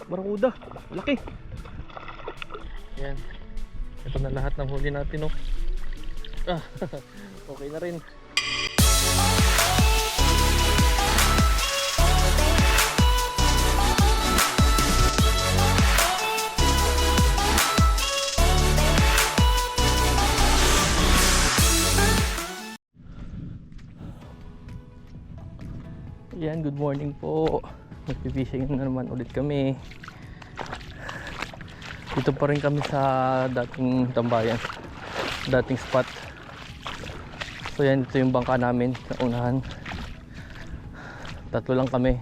barakuda. Malaki. Yan. Ito na lahat ng huli natin, oh. Okay na rin. Yan, good morning po. Magpipishing na naman ulit kami. Dito pa rin kami sa dating tambayan, dating spot. So yan, ito yung bangka namin sa unahan. Tatlo lang kami.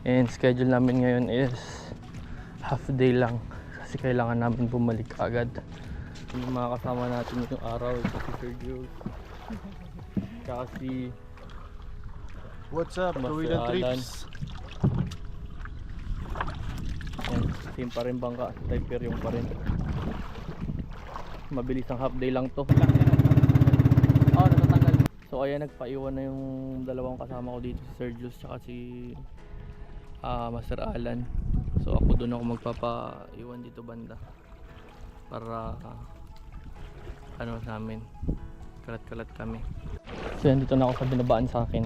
And schedule namin ngayon is half day lang, kasi kailangan namin bumalik agad. Yung mga kasama natin yung araw, si Sir Jules, kasi what's up, Tuwid and Trips? Yan, same pa rin bangka, Typer yung pa rin. Mabilis ang half day lang to. Oh, natatanggal. So ayan, nagpaiwan na yung dalawang kasama ko dito, si Sir Jules tsaka si Master Alan. So ako doon ako magpapaiwan dito banda para ano namin, kalat-kalat kami. So yan, dito na ako sa binabaan sa akin.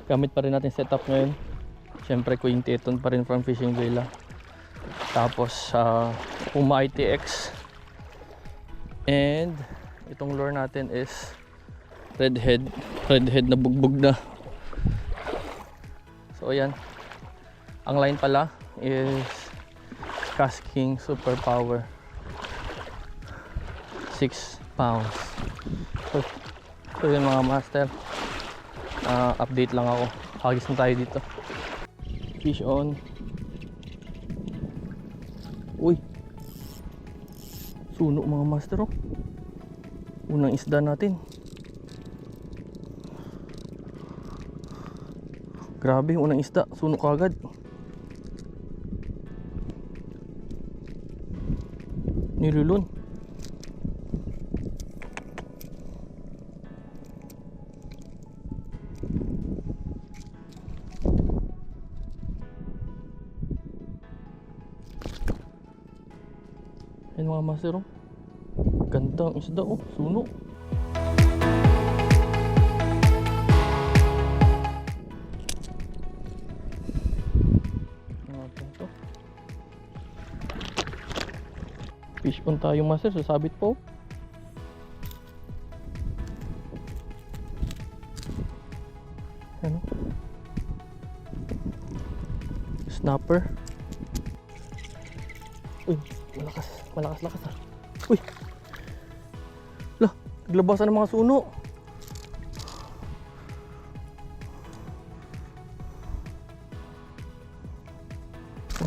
Gamit pa rin natin setup ngayon. Siyempre Quinteton pa rin from Fishing Villa. Tapos Puma ITX. And itong lure natin is redhead na bugbog na. So ayan, ang line pala is Casking Super Power 6 pounds. So yun mga master, update lang ako. Hagis na tayo dito. Fish on. Uy, suno mga master, oh. Unang isda natin. Grabe, unang isda, suno kagad. Nilulun. Ayan mga master, oh. Ganda ang isda, oh. Suno. Fish on tayo master, sasabit po. Ano? Snapper. Uy, malakas ah. Uy, lah, naglabasan ng mga suno.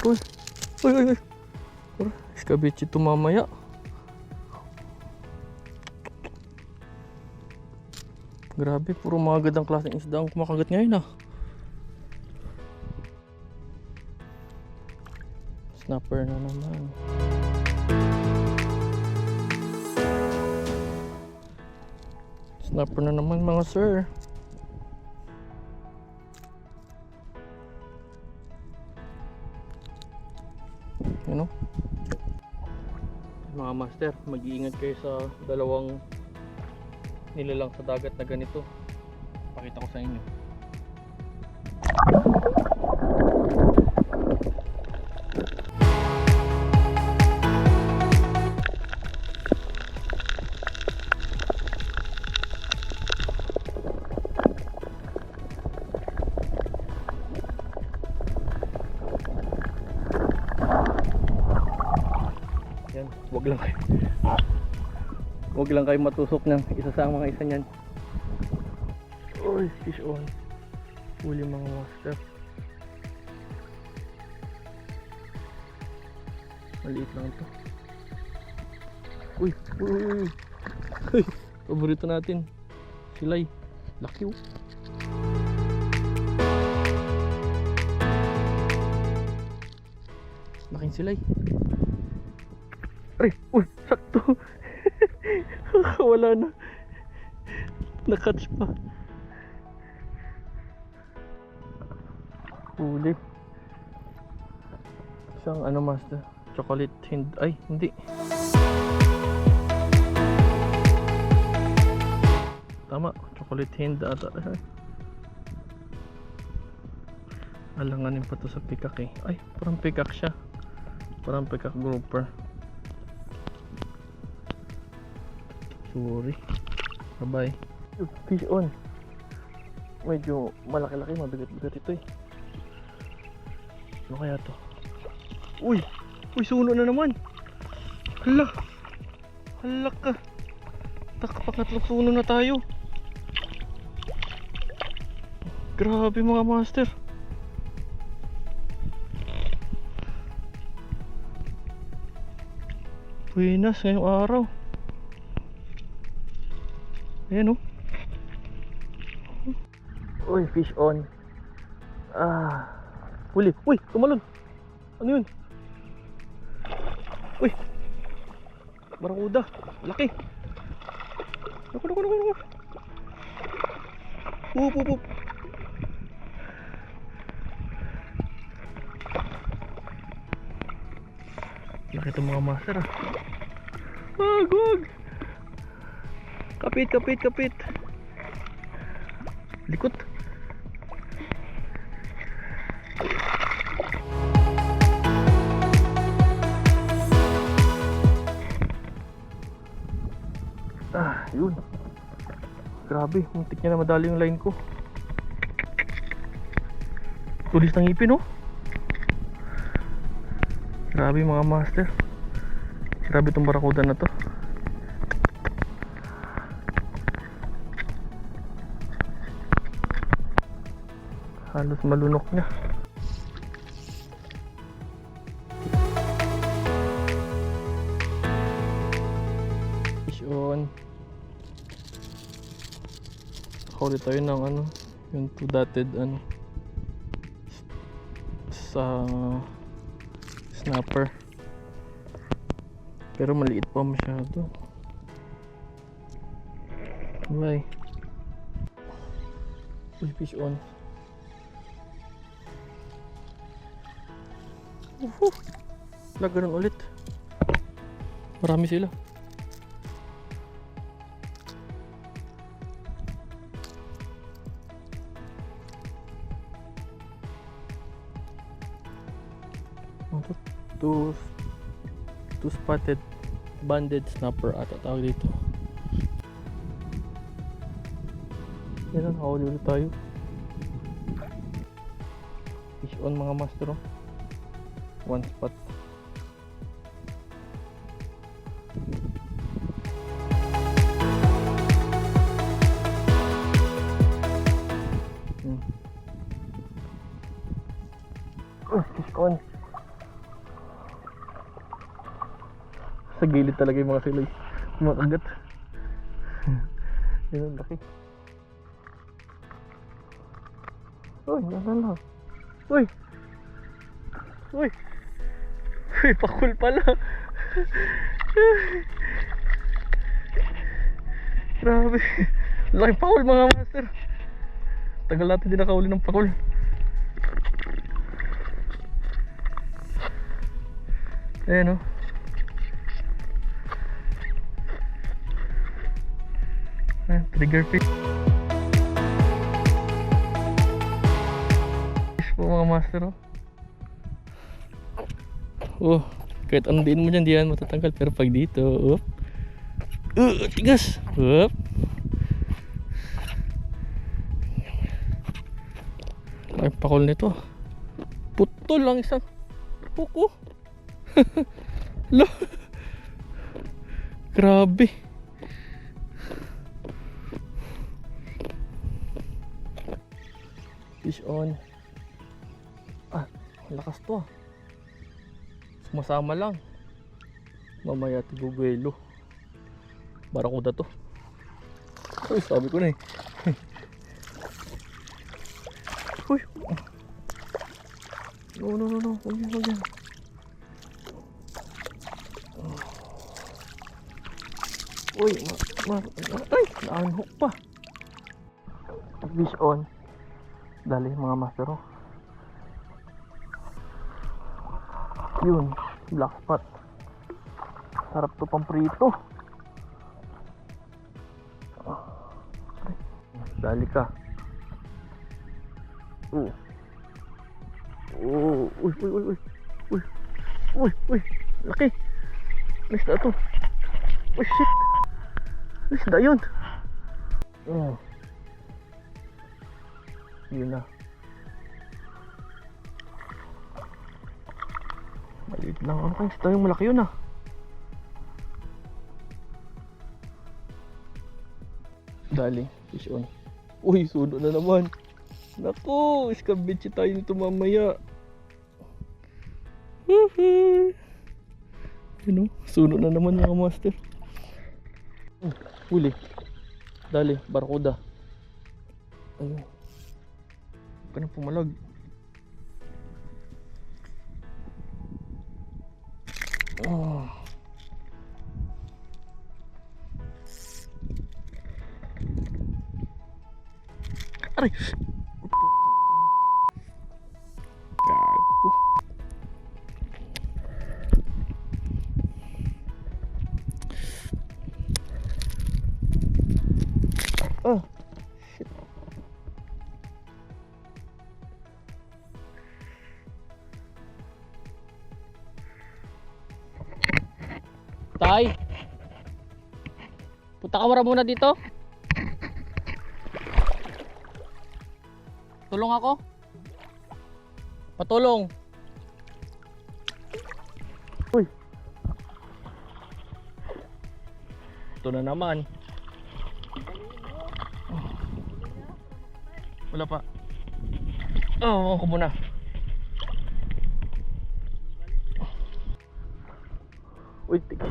Uy. Iskabit ito mamaya. Grabe, puro mga gandang klaseng isda ang kumakagat ngayon, ah. Snapper na naman. Snapper na naman mga sir. You know? Mga master, mag-iingat kayo sa dalawang nilalang sa dagat na ganito. Pakita ko sa inyo. Yan, wag lang kayo matusok ng isa sa mga isa niyan. Uy, fish on. Huli mga master. Maliit lang ito. Uy. Paborito natin. Silay. Laki, oh. Laking silay. Ay, uy, sakto. Wala na. Nakatch pa. Huli. Isang ano master, chocolate hind, ay hindi. Tama, chocolate hind ata. Alanganin pa to sa peacock eh. Ay, parang peacock siya. Parang peacock grouper. Sorry. Bye-bye. Fish on. Medyo malaki-laki, mabigat-bigat ito eh. Ano kaya to? Uy! Uy, suno na naman! Hala! Hala ka! Pangatlong suno na tayo! Grabe mga master! Buenas ngayong araw! Ayan oh! Uy, fish on! Ah! Huli! Uy! Tumalon! Ano yun? Uy! Barakuda! Laki! Naku! Up! Laki itong mga master ah! Gug! Kapit! Likot! Yun. Grabe, muntik niya na madali yung line ko. Tulis ng ipin oh. Grabe mga master. Grabe itong barakuda na to. Halos malunok niya. Fish on. Huli tayo ng ano, yung two dotted ano sa snapper, pero maliit pa masyado. Bye. Uy, fish on. Lagaran ulit. Marami sila. Two spotted banded snapper ata tawag dito. Yan ang hawali ulit tayo. Fish on mga master oh. One spot. Fish on. Sa gilid talaga yung mga silay, mga kagat. Yan ang laki. Uy, nalala. Uy, pakul pala. Grabe, laking pakul mga master. Tagal natin din nakahuli ng pakul. Ayan o. Trigger fish po mga master oh. Oh, kahit anong diin mo dyan, di yan matatanggal. Pero pag dito, tigas. Ay, pakol nito. Putol lang isang puko. Grabe. Fish on. Lakas to ah. Sumasama lang. Mamaya tiguguelo. Barakuda to. Uy, sabi ko na eh. Uy. No. Huwag yan. Uy, ay, na-unhook pa. Fish on. Dali mga master oh. Yun, black spot. Sarap to pang prito. Dali ka. Uy, uy, uy, uy. Uy, uy, uy. Laki. Isda to. Oh shit. Isda yun. Yun na. Maliit lang. Ano kayong isda yung malaki yun ah. Dali, fish on. Uy, suno na naman. Naku, iskabitsi tayo nito mamaya. Yun o, suno na naman mga master. Huli. Dali, barakuda. Ayun. Huwag ka na pumalag. Aray! Gago. Shit. Tay! Punta ka muna dito. Tulong ako? Patulong. Uy. Ito na naman. Wala pa. Oo, ako muna. Uy, tiki.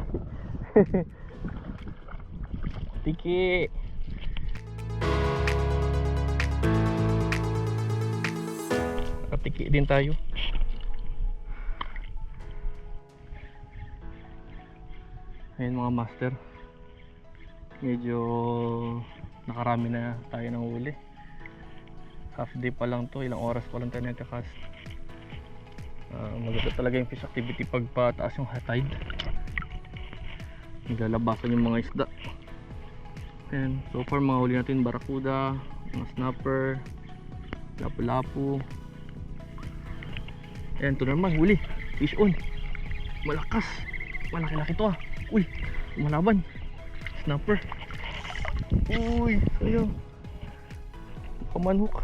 Tiki. Tiki din tayo. Ayun mga master, medyo nakarami na tayo ng huli. Half day pa lang to, ilang oras pa lang tayo nagkakast. Maganda talaga yung fish activity pag pataas yung high tide. Naglalabasan yung mga isda. And so far mga huli natin barakuda, mga snapper, lapu-lapu. Ayan, ito naman, huli. Fish on. Malakas. Malaki-laki to ah. Uy, malaban. Snapper. Uy, sayang. Pamanhook.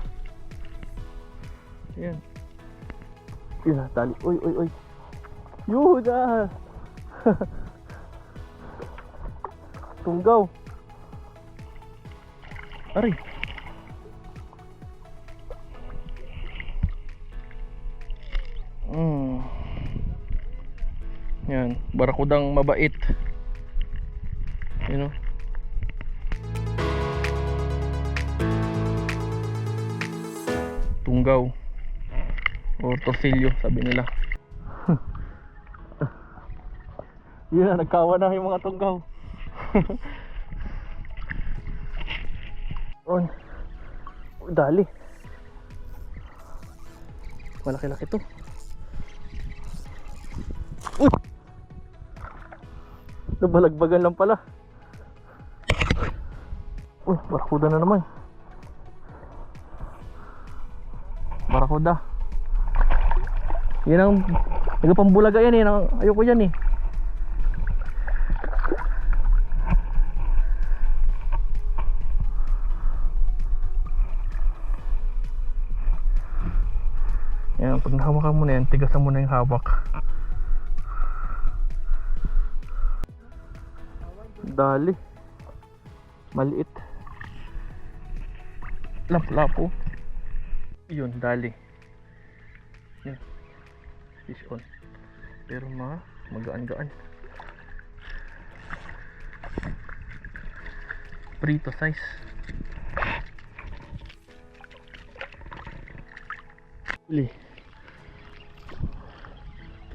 Ayan. Yun na, tali. Uy, uy, uy. Yun ah. Tunggaw. Aray. Yan, barakudang mabait. You know? Tunggaw o torsilyo sabi nila. Yun na, nagkawa na yung mga tunggaw. On. Dali. Malaki-laki to. Uy! Nabalagbagan lang pala. Uy, barakuda na naman. Barakuda. Yan ang nagpambulaga yan eh. Ayoko yan eh. Yan, pag nahawakan mo na yan, tigasan mo na yung hawak. Dali. Maliit. Lapu-lapu. Yun, dali. Yan. Fish on. Pero magaan-gaan. Prito size. Uli.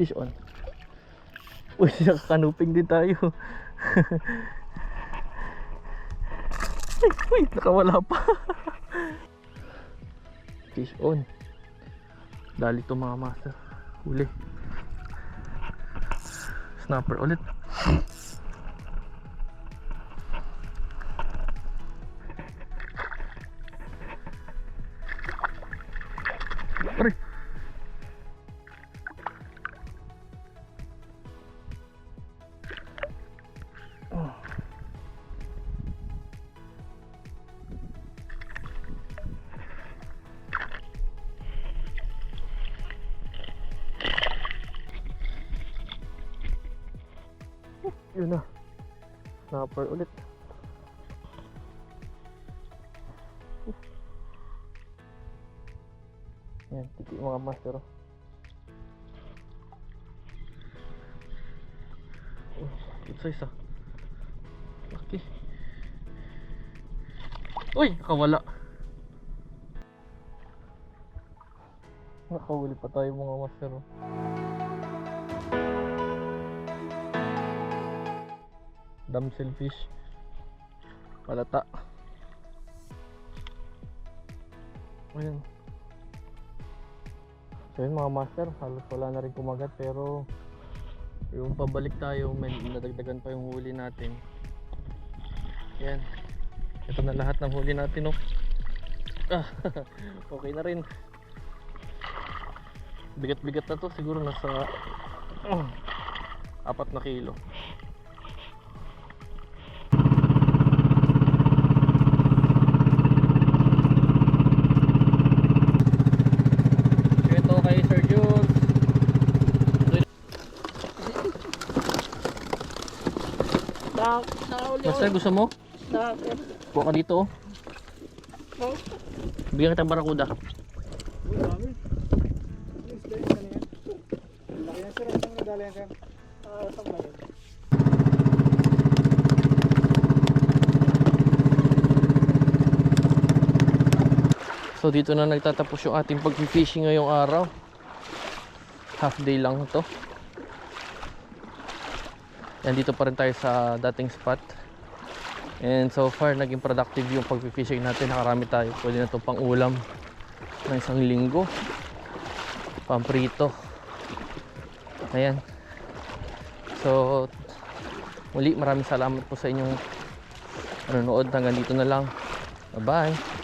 Fish on. Uy, nakakanuping din tayo. Uy, nakawala pa. Fish on. Dali to mga master. Huli. Snapper ulit. Pare. Yun na. Snapper ulit. Yan, titi mga master. Good size ah. Laki. Uy, nakawala. Nakahuli pa tayo mga master. Damsel fish. Palata. Ayan. So yun mga master, halos wala na rin kumagat, pero yung pabalik tayo, may nadagdagan pa yung huli natin. Yan. Ito na lahat ng huli natin, oh. Okay na rin. Bigat-bigat na to, siguro nasa 4 na kilo. Master, gusto mo? Kuha ka dito, oh. Bigyan kita ng barakuda. So dito na nagtatapos yung ating pag-fishing ngayong araw. Half day lang ito. Nandito pa rin tayo sa dating spot. And so far, naging productive yung pag-fishing natin. Nakarami tayo. Pwede na ito pang ulam ng 1 linggo. Pamprito. Ayan. So, muli, maraming salamat po sa inyong nanonood. Hanggang dito na lang. Bye-bye.